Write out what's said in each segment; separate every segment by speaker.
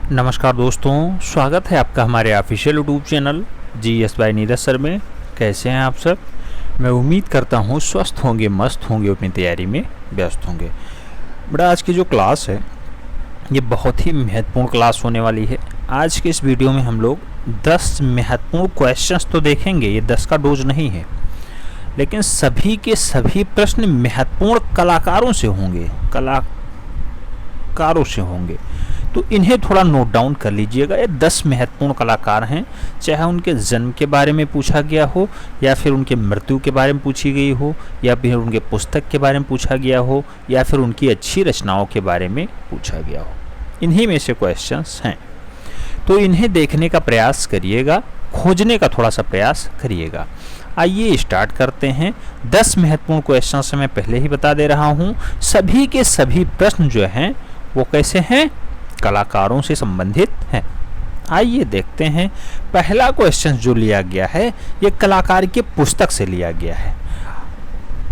Speaker 1: नमस्कार दोस्तों, स्वागत है आपका हमारे official YouTube channel GS by Neeraj sir में। कैसे हैं आप सब? मैं उम्मीद करता हूं स्वस्थ होंगे, मस्त होंगे, अपनी तैयारी में व्यस्त होंगे। बड़ा आज की जो क्लास है ये बहुत ही महत्वपूर्ण क्लास होने वाली है। आज के इस वीडियो में हम लोग 10 महत्वपूर्ण क्वेश्चंस तो देखेंगे। ये 10 का डोज नहीं है, लेकिन सभी के सभी प्रश्न महत्वपूर्ण कलाकारों से होंगे, तो इन्हें थोड़ा नोट डाउन कर लीजिएगा। ये 10 महत्वपूर्ण कलाकार हैं, चाहे उनके जन्म के बारे में पूछा गया हो, या फिर उनके मृत्यु के बारे में पूछी गई हो, या फिर उनके पुस्तक के बारे में पूछा गया हो, या फिर उनकी अच्छी रचनाओं के बारे में पूछा गया हो। इन्हीं में से क्वेश्चंस हैं, तो इन्हें देखने का प्रयास करिएगा, खोजने का थोड़ा सा प्रयास करिएगा। आइए स्टार्ट करते हैं। 10 महत्वपूर्ण क्वेश्चंस मैं पहले ही बता दे रहा हूँ। सभी के सभी प्रश्न जो हैं वो कैसे हैं? कलाकारों से संबंधित हैं। आइए देखते हैं। पहला क्वेश्चन जो लिया गया है ये कलाकार की पुस्तक से लिया गया है।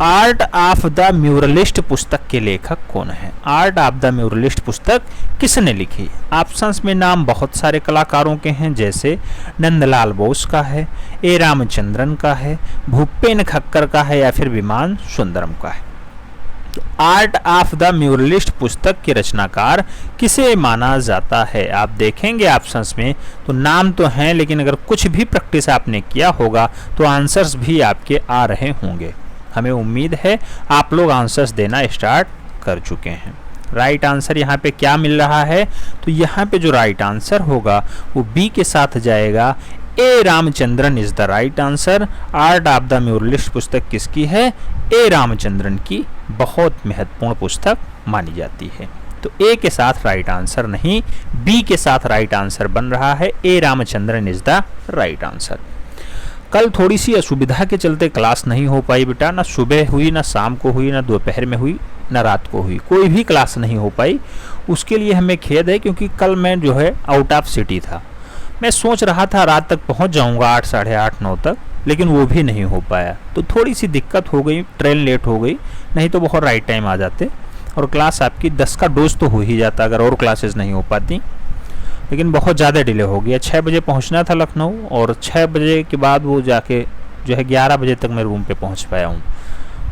Speaker 1: आर्ट ऑफ द म्यूरलिस्ट पुस्तक के लेखक कौन है? आर्ट ऑफ द म्यूरलिस्ट पुस्तक किसने लिखी? ऑप्शंस में नाम बहुत सारे कलाकारों के हैं, जैसे नंदलाल बोस का है, ए रामचंद्रन का है, भूपेन खक्कर का है, या फिर विमान सुंदरम का है। आर्ट ऑफ द म्यूरलिस्ट पुस्तक के रचनाकार किसे माना जाता है? आप देखेंगे ऑप्शंस में तो नाम तो हैं, लेकिन अगर कुछ भी प्रैक्टिस आपने किया होगा तो आंसर्स भी आपके आ रहे होंगे। हमें उम्मीद है आप लोग आंसर्स देना स्टार्ट कर चुके हैं। राइट आंसर यहाँ पे क्या मिल रहा है? तो यहाँ पे जो राइट आंसर होगा वो बी के साथ जाएगा। A Ramachandran is the right answer. Art of the muralist पुस्तक किसकी है? ए रामचंद्रन की बहुत महत्वपूर्ण पुस्तक मानी जाती है। तो ए के साथ राइट आंसर नहीं, बी के साथ राइट आंसर बन रहा है। A Ramachandran is the right answer. कल थोड़ी सी असुविधा के चलते क्लास नहीं हो पाई बेटा, ना सुबह हुई, ना शाम को हुई, ना दोपहर में हुई, ना रात को हुई, कोई भी क्लास नहीं हो पाई। उसके लिए हमें खेद है, क्योंकि कल मैं जो है आउट ऑफ सिटी था। मैं सोच रहा था रात तक पहुंच जाऊंगा 8, साढ़े 8, 9 तक, लेकिन वो भी नहीं हो पाया। तो थोड़ी सी दिक्कत हो गई, ट्रेन लेट हो गई, नहीं तो बहुत राइट टाइम आ जाते और क्लास आपकी 10 का डोज तो हो ही जाता अगर और क्लासेस नहीं हो पाती। लेकिन बहुत ज़्यादा डिले हो गया। 6 बजे पहुंचना था लखनऊ, और 6 बजे के बाद वो जाके जो है 11 बजे तक मैं रूम पे पहुंच पाया हूँ।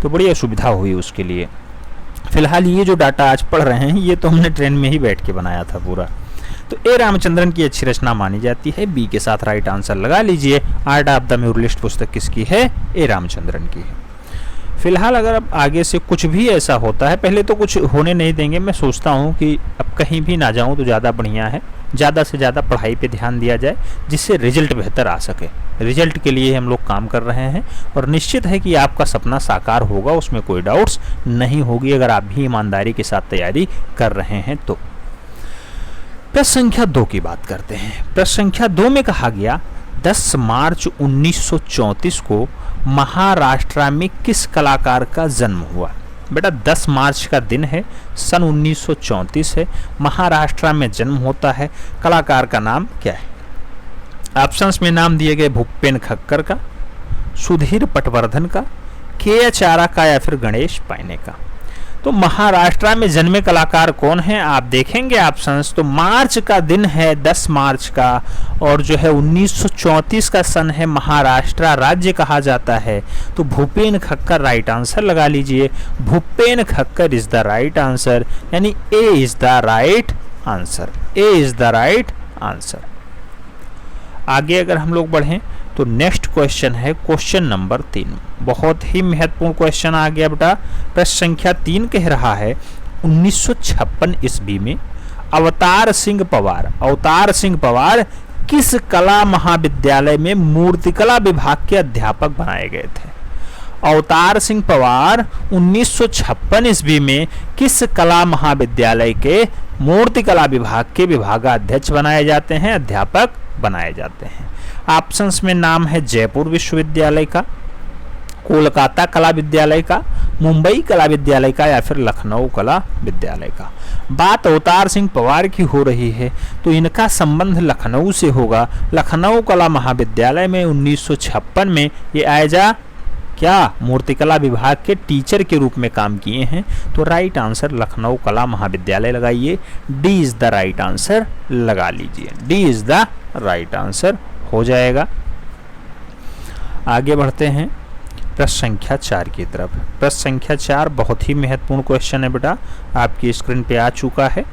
Speaker 1: तो बड़ी असुविधा हुई उसके लिए। फिलहाल ये जो डाटा आज पढ़ रहे हैं ये तो हमने ट्रेन में ही बैठ के बनाया था पूरा। तो ए रामचंद्रन की अच्छी रचना मानी जाती है। बी के साथ राइट आंसर लगा लीजिए। आर्ट ऑफ द म्यूरलिस्ट पुस्तक किसकी है? ए रामचंद्रन की है। फिलहाल अगर अब आगे से कुछ भी ऐसा होता है, पहले तो कुछ होने नहीं देंगे। मैं सोचता हूँ कि अब कहीं भी ना जाऊँ तो ज़्यादा बढ़िया है। ज़्यादा से ज़्यादा पढ़ाई पे ध्यान दिया जाए, जिससे रिजल्ट बेहतर आ सके। रिजल्ट के लिए हम लोग काम कर रहे हैं, और निश्चित है कि आपका सपना साकार होगा, उसमें कोई डाउट्स नहीं होगी, अगर आप भी ईमानदारी के साथ तैयारी कर रहे हैं तो। प्रश्न संख्या 2 की बात करते हैं। प्रश्न संख्या 2 में कहा गया 10 मार्च 1934 को महाराष्ट्र में किस कलाकार का जन्म हुआ? बेटा 10 मार्च का दिन है, सन 1934 है, महाराष्ट्र में जन्म होता है। कलाकार का नाम क्या है? ऑप्शंस में नाम दिए गए भूपेन खक्कर का, सुधीर पटवर्धन का, के.एच. आरा का, या फिर गणेश पायने का। तो महाराष्ट्र में जन्मे कलाकार कौन है? आप देखेंगे ऑप्शंस तो मार्च का दिन है, 10 मार्च का, और जो है 1934 का सन है, महाराष्ट्र राज्य कहा जाता है। तो भूपेन खक्कर राइट आंसर लगा लीजिए। Bhupen Khakhar is the right answer, यानी A is the right answer. A is the right answer. आगे अगर हम लोग बढ़ें तो नेक्स्ट क्वेश्चन है क्वेश्चन नंबर 3। बहुत ही महत्वपूर्ण क्वेश्चन आ गया बेटा। प्रश्न संख्या 3 कह रहा है 1956 ईस्वी में अवतार सिंह पवार किस कला महाविद्यालय में मूर्तिकला विभाग के अध्यापक बनाए गए थे? अवतार सिंह पवार 1956 ईस्वी में किस कला महाविद्यालय के मूर्तिकला विभाग के विभागाध्यक्ष बनाए जाते हैं, अध्यापक बनाए जाते हैं? ऑप्शंस में नाम है जयपुर विश्वविद्यालय का, कोलकाता कला विद्यालय का, मुंबई कला विद्यालय का, या फिर लखनऊ कला विद्यालय का। बात अवतार सिंह पवार की हो रही है तो इनका संबंध लखनऊ से होगा। लखनऊ कला महाविद्यालय में 1956 में ये एज क्या मूर्तिकला विभाग के टीचर के रूप में काम किए हैं। तो राइट आंसर लखनऊ कला महाविद्यालय लगाइए, D is the right answer लगा लीजिए, D is the right answer हो जाएगा। आगे बढ़ते हैं प्रश्न संख्या 4 की तरफ। प्रश्न संख्या 4 बहुत ही महत्वपूर्ण क्वेश्चन है बेटा, आपकी स्क्रीन पे आ चुका है।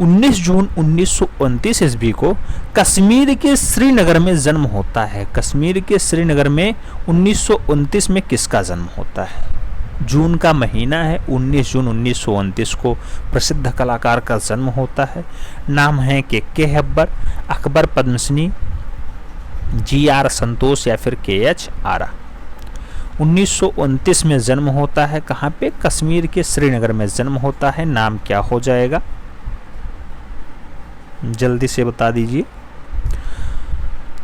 Speaker 1: 19 जून 1929 ईस्वी को कश्मीर के श्रीनगर में जन्म होता है। कश्मीर के श्रीनगर में 1929 में किसका जन्म होता है। जून का महीना है, 19 जून 1929 को प्रसिद्ध कलाकार का जन्म होता है। नाम है के अकबर, अकबर पद्मश्री, GR संतोष या फिर KH आरा। 1929 में जन्म होता है, कहाँ पे, कश्मीर के श्रीनगर में जन्म होता है। नाम क्या हो जाएगा, जल्दी से बता दीजिए।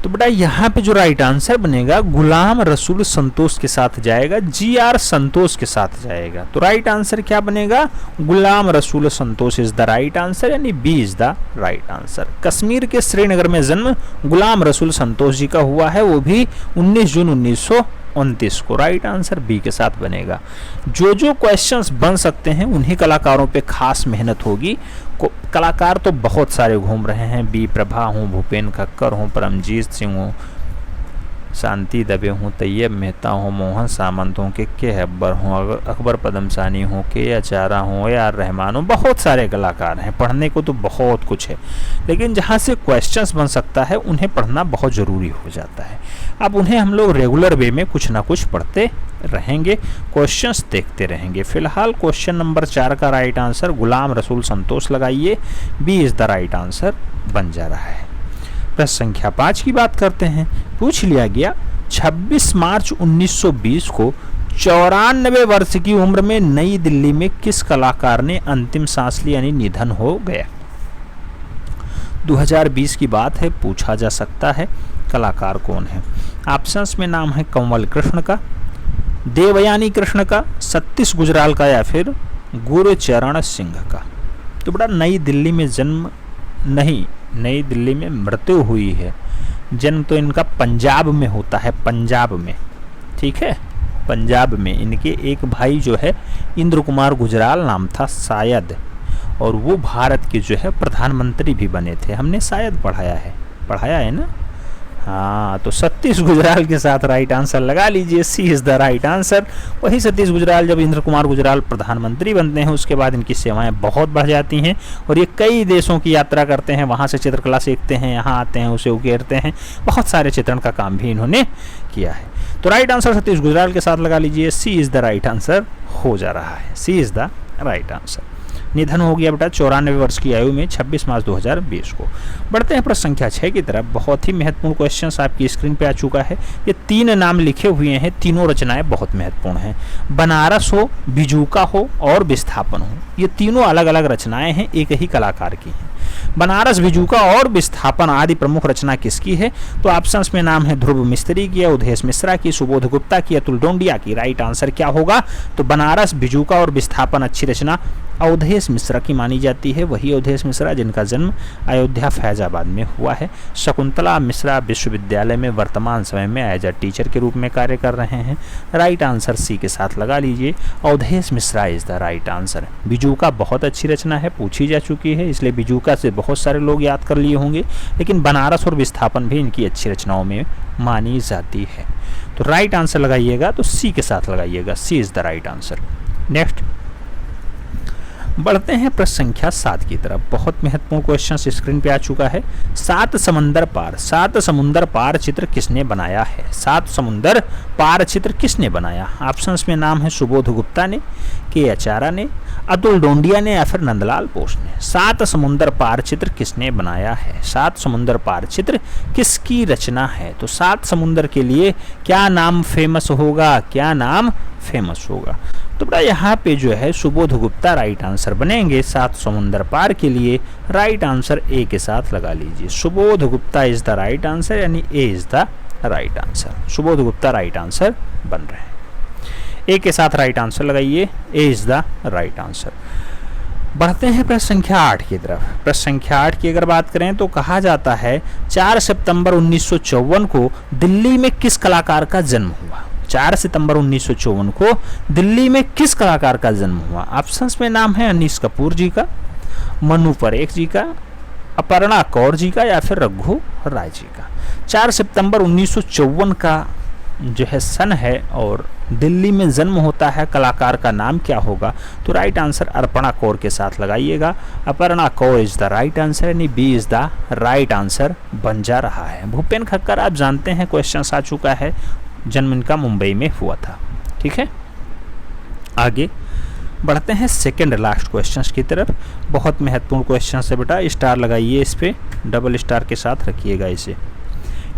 Speaker 1: तो बेटा यहाँ पे जो राइट आंसर बनेगा गुलाम रसूल संतोष के साथ जाएगा, GR संतोष के साथ जाएगा। तो राइट आंसर क्या बनेगा, Ghulam Rasool Santosh is the right answer, यानी B is the right answer. Kashmir के श्रीनगर में जन्म गुलाम रसूल संतोष जी का हुआ है, वो भी 19 जून 1929 को। राइट आंसर बी के साथ बनेगा। जो जो क्वेश्चंस बन सकते हैं उन्हीं कलाकारों पे खास मेहनत होगी। कलाकार तो बहुत सारे घूम रहे हैं, बी प्रभा हूँ, भूपेन खक्कर हूँ, परमजीत सिंह हूँ, शांति दबे हूँ, तैयब मेहता हूँ, मोहन सामंत हूँ, के अकबर हूँ, अकबर पदमसानी हूँ, KH आरा हूँ, AR रहमान हूँ। बहुत सारे कलाकार हैं, पढ़ने को तो बहुत कुछ है, लेकिन जहाँ से क्वेश्चंस बन सकता है उन्हें पढ़ना बहुत ज़रूरी हो जाता है। अब उन्हें हम लोग रेगुलर वे में कुछ ना कुछ पढ़ते रहेंगे, क्वेश्चंस देखते रहेंगे। फिलहाल क्वेश्चन नंबर 4 का राइट आंसर गुलाम रसूल संतोष लगाइए, B is the right answer बन जा रहा है। प्रश्न संख्या 5 की बात करते हैं। पूछ लिया गया 26 मार्च 1920 को 94 वर्ष की उम्र में नई दिल्ली में किस कलाकार ने अंतिम सांस ली, यानी निधन हो गया। 2020 की बात है, पूछा जा सकता है कलाकार कौन है। ऑप्शंस में नाम है कंवल कृष्ण का, देवयानी कृष्ण का, सतीश गुजराल का, या फिर गुरचरण सिंह का। तो बड़ा नई दिल्ली में जन्म नहीं, नई दिल्ली में मृत्यु हुई है। जन्म तो इनका पंजाब में होता है, पंजाब में, ठीक है, पंजाब में। इनके एक भाई जो है इंद्र कुमार गुजराल नाम था शायद, और वो भारत के जो है प्रधानमंत्री भी बने थे। हमने शायद पढ़ाया है ना। हाँ, तो सतीश गुजराल के साथ राइट आंसर लगा लीजिए, सी इज द राइट आंसर। वही सतीश गुजराल, जब इंद्र कुमार गुजराल प्रधानमंत्री बनते हैं उसके बाद इनकी सेवाएं बहुत बढ़ जाती हैं और ये कई देशों की यात्रा करते हैं, वहाँ से चित्रकला सीखते हैं, यहाँ आते हैं, उसे उकेरते हैं। बहुत सारे चित्रण का काम भी इन्होंने किया है। तो राइट आंसर सतीश गुजराल के साथ लगा लीजिए, सी इज द राइट आंसर हो जा रहा है, सी इज द राइट आंसर। निधन हो गया बेटा 94 वर्ष की आयु में 26 मार्च 2020 को। बढ़ते हैं प्रश्न संख्या 6 की तरफ। बहुत ही महत्वपूर्ण क्वेश्चंस आपकी स्क्रीन पे आ चुका है। ये 3 नाम लिखे हुए हैं, तीनों रचनाएं बहुत महत्वपूर्ण हैं। बनारस हो, बिजूका हो और विस्थापन हो, ये तीनों अलग अलग रचनाएं हैं, एक ही कलाकार की हैं। बनारस, बिजूका और विस्थापन आदि प्रमुख रचना किसकी है? तो ऑप्शंस में नाम है ध्रुव मिस्त्री की, उदेश मिश्रा की, सुबोध गुप्ता की, अतुल डोंडिया की। राइट आंसर क्या होगा? तो बनारस, बिजूका और विस्थापन अच्छी रचना अवधेश मिश्रा की मानी जाती है। वही अवधेश मिश्रा जिनका जन्म अयोध्या फैजाबाद में हुआ है। शकुंतला मिश्रा विश्वविद्यालय में वर्तमान समय में एज अ टीचर के रूप में कार्य कर रहे हैं। राइट आंसर सी के साथ लगा लीजिए, Awadhesh Mishra is the right answer. Bijuka बहुत अच्छी रचना है, पूछी जा चुकी है, इसलिए बिजूका से बहुत सारे लोग याद कर लिए होंगे, लेकिन बनारस और विस्थापन भी इनकी अच्छी रचनाओं में मानी जाती है। तो राइट आंसर लगाइएगा तो सी के साथ लगाइएगा, C is the right answer. Next बढ़ते हैं प्रश्न संख्या 7 की तरफ। बहुत महत्वपूर्ण क्वेश्चन स्क्रीन पे आ चुका है। 7 समुंदर पार, 7 समुंदर पार चित्र किसने बनाया है? 7 समुंदर पार चित्र किसने बनाया? ऑप्शंस में नाम है सुबोध गुप्ता ने, के आचार्य ने, अतुल डोंडिया ने या फिर नंदलाल बोस ने। 7 समुंदर पार चित्र किसने बनाया है? 7 समुंदर पार चित्र किसकी रचना है? तो 7 समुंदर के लिए क्या नाम फेमस होगा? क्या नाम फेमस होगा? तो बड़ा यहाँ पे जो है सुबोध गुप्ता राइट आंसर बनेंगे 7 समुंदर पार के लिए। राइट आंसर ए के साथ लगा लीजिए, Subodh Gupta is the right answer, यानी A is the right answer. Subodh Gupta right answer बन रहे हैं। ए के साथ राइट आंसर लगाइए, A is the right answer. बढ़ते हैं प्रश्न संख्या 8 की तरफ। प्रश्न संख्या 8 की अगर बात करें तो कहा जाता है 4 सितंबर 1954 को दिल्ली में किस कलाकार का जन्म हुआ? 4 सितंबर 1954 को दिल्ली में किस कलाकार का जन्म हुआ? ऑप्शंस में नाम है अनीस कपूर जी का, मनु परेख जी का, अपर्णा कौर जी का, या फिर रघु राय जी का। 4 सितंबर 1954 का जो है सन है और दिल्ली में जन्म होता है, कलाकार का नाम क्या होगा? तो राइट आंसर अर्पणा कौर के साथ लगाइएगा। Aparna Kaur is the right answer, यानी B is the right answer बन जा रहा है। भूपेन खक्कर आप जानते हैं क्वेश्चन आ चुका है, जन्म इनका मुंबई में हुआ था। ठीक है, आगे बढ़ते हैं सेकंड लास्ट क्वेश्चंस की तरफ। बहुत महत्वपूर्ण क्वेश्चन है बेटा, स्टार लगाइए इस पे, डबल स्टार के साथ रखिएगा इसे।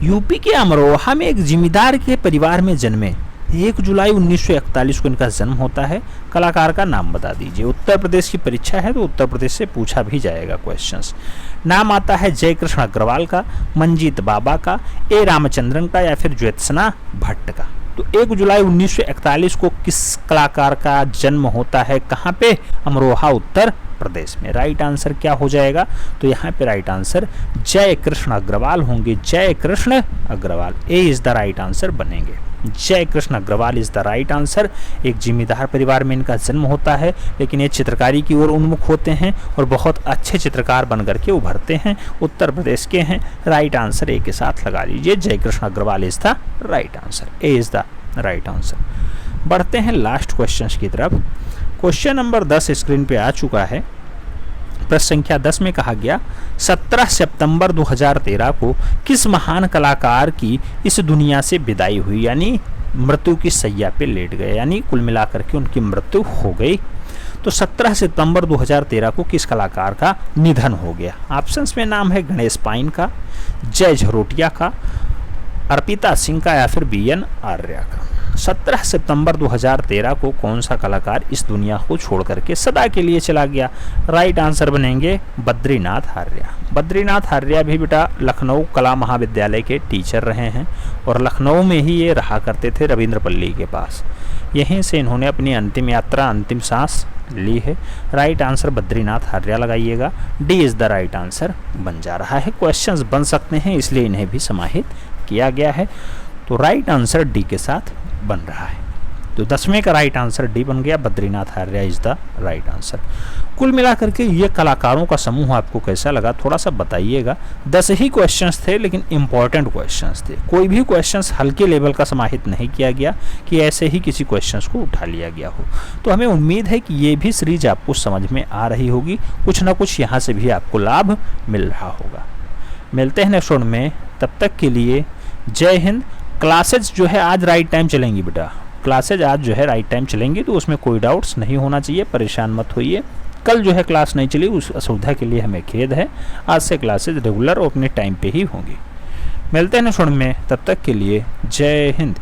Speaker 1: यूपी के अमरोहा में एक जिम्मेदार के परिवार में जन्मे, 1 जुलाई 1941 को इनका जन्म होता है, कलाकार का नाम बता दीजिए। उत्तर प्रदेश की परीक्षा है तो उत्तर प्रदेश से पूछा भी जाएगा क्वेश्चंस। नाम आता है जय कृष्ण अग्रवाल का, मंजीत बाबा का, ए रामचंद्रन का, या फिर ज्योत्सना भट्ट का। तो 1 जुलाई 1941 को किस कलाकार का जन्म होता है, कहाँ पे? अमरोहा उत्तर प्रदेश में। राइट आंसर क्या हो जाएगा? तो यहाँ पे राइट आंसर जय कृष्ण अग्रवाल होंगे, Jai Krishna Agarwal, A is the right answer बनेंगे। Jai Krishna Agarwal is the right answer. एक जिम्मेदार परिवार में इनका जन्म होता है, लेकिन ये चित्रकारी की ओर उन्मुख होते हैं और बहुत अच्छे चित्रकार बन करके उभरते हैं, उत्तर प्रदेश के हैं। राइट आंसर ए के साथ लगा लीजिए, Jai Krishna Agarwal is the right answer, A is the right answer. बढ़ते हैं लास्ट क्वेश्चन की तरफ। क्वेश्चन नंबर 10 स्क्रीन पे आ चुका है। प्रश्न संख्या 10 में कहा गया 17 सितंबर 2013 को किस महान कलाकार की इस दुनिया से विदाई हुई, यानी मृत्यु की शैया पे लेट गए, यानी कुल मिलाकर के उनकी मृत्यु हो गई। तो 17 सितंबर 2013 को किस कलाकार का निधन हो गया? ऑप्शंस में नाम है गणेश पाइन का, जय झरोटिया का, अर्पिता सिंह का, या फिर बीएन आर्या का। 17 सितंबर 2013 को कौन सा कलाकार इस दुनिया को छोड़ करके सदा के लिए चला गया? राइट आंसर बनेंगे बद्रीनाथ आर्या। बद्रीनाथ आर्या भी बेटा लखनऊ कला महाविद्यालय के टीचर रहे हैं और लखनऊ में ही ये रहा करते थे रविंद्रपल्ली के पास। यहीं से इन्होंने अपनी अंतिम यात्रा, अंतिम सांस ली है। राइट आंसर बद्रीनाथ आर्या लगाइएगा, D is the right answer बन जा रहा है। क्वेश्चंस बन सकते हैं इसलिए इन्हें भी समाहित किया गया है। तो राइट आंसर डी के साथ बन रहा है। तो 10वें का राइट आंसर डी बन गया, Badrinath Arya is the right answer. कुल मिलाकर के ये कलाकारों का समूह आपको कैसा लगा थोड़ा सा बताइएगा। 10 ही क्वेश्चंस थे लेकिन इंपॉर्टेंट क्वेश्चंस थे। कोई भी क्वेश्चंस हल्के लेवल का समाहित नहीं किया गया कि ऐसे ही किसी क्वेश्चंस को उठा लिया गया हो। तो हमें उम्मीद है कि ये भी सीरीज आपको समझ में आ रही होगी, कुछ ना कुछ यहाँ से भी आपको लाभ मिल रहा होगा। मिलते हैं नेक्स्ट वीडियो में, तब तक के लिए जय हिंद। क्लासेज जो है आज राइट टाइम चलेंगी बेटा, क्लासेज आज जो है राइट टाइम चलेंगी, तो उसमें कोई डाउट्स नहीं होना चाहिए, परेशान मत होइए। कल जो है क्लास नहीं चली उस असुविधा के लिए हमें खेद है। आज से क्लासेज रेगुलर और अपने टाइम पे ही होंगी। मिलते हैं नेक्स्ट वीडियो में, तब तक के लिए जय हिंद।